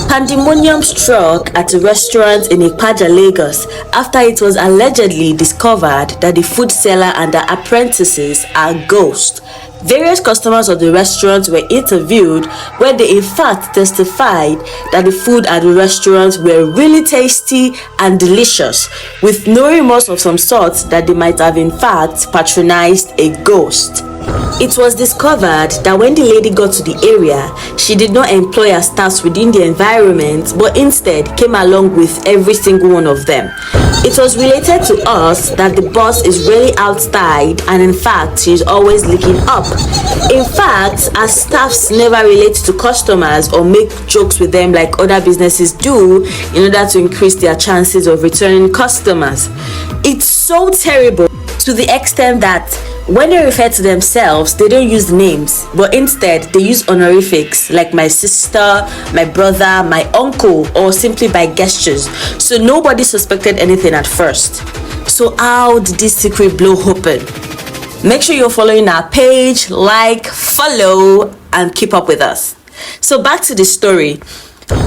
Pandemonium struck at a restaurant in Ipaja, Lagos, after it was allegedly discovered that the food seller and the apprentices are ghosts. Various customers of the restaurant were interviewed, where they in fact testified that the food at the restaurant were really tasty and delicious, with no remorse of some sort that they might have in fact patronized a ghost. It was discovered that when the lady got to the area, she did not employ her staffs within the environment, but instead came along with every single one of them. It was related to us that the boss is really outside, and in fact, she is always looking up. In fact, our staffs never relate to customers or make jokes with them like other businesses do in order to increase their chances of returning customers. It's so terrible to the extent that when they refer to themselves, they don't use names, but instead they use honorifics like my sister, my brother, my uncle, or simply by gestures. So nobody suspected anything at first. So how did this secret blow open? Make sure you're following our page, like, follow, and keep up with us. So back to the story.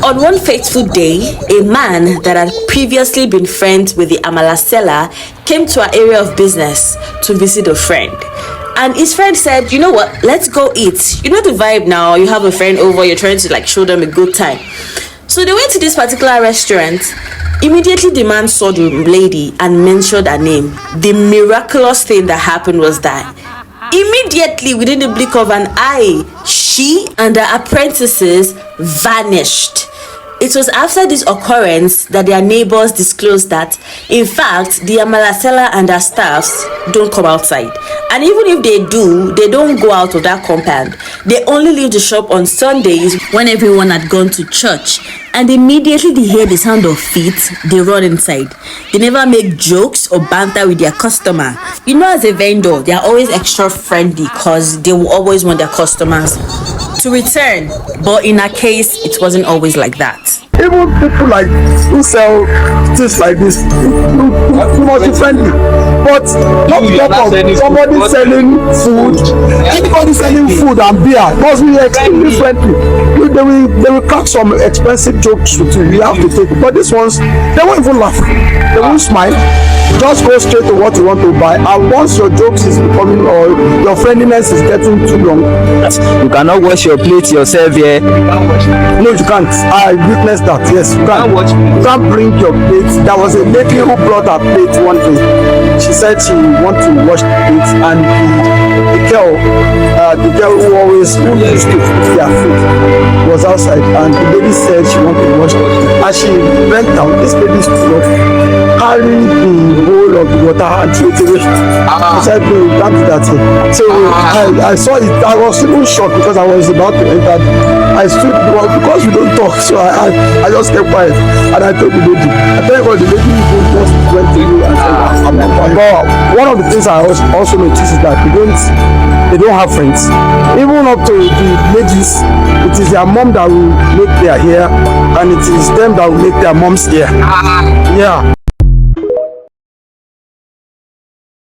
On one fateful day, a man that had previously been friends with the amala seller came to our area of business to visit a friend. And his friend said, you know what, let's go eat. You know the vibe now, you have a friend over, you're trying to show them a good time. So they went to this particular restaurant. Immediately the man saw the lady and mentioned her name. The miraculous thing that happened was that immediately, within the blink of an eye, she and her apprentices vanished. It was after this occurrence that their neighbors disclosed that, in fact, the amala seller and her staffs don't come outside. And even if they do, they don't go out of that compound. They only leave the shop on Sundays when everyone had gone to church. And immediately they hear the sound of feet, they run inside. They never make jokes or banter with their customer. You know, as a vendor, they are always extra friendly because they will always want their customers to return. But in our case, it wasn't always like that. Even people like who sell things like this, you must be friendly. But not talk of somebody selling food. Anybody selling food and beer must be extremely friendly. They will crack some expensive jokes with you. You have to take it. But these ones, they won't even laugh. They won't smile. Just go straight to what you want to buy. And once your jokes is becoming or your friendliness is getting too long, you cannot wash your plate yourself here. No, you can't. I witnessed that. Yes, you can't. You can't bring your plate. There was a lady who brought her plate one day. She said she wanted to wash the plate, and the girl who used to cook their food was outside, and the lady said she wanted to wash the plate. As she went down, this lady stood up, carried the bowl of the water and threw it away. I said, no, you can't do that here. So I saw it. I was even shocked because I was about to enter. I stood because we don't talk, so I just kept quiet, and I told the lady. I tell you what, the lady just went to me and said, I'm not fine. But one of the things I also noticed is that they don't have friends. Even up to the ladies, it is their mom that will make their hair, and it is them that will make their mom's hair. Yeah.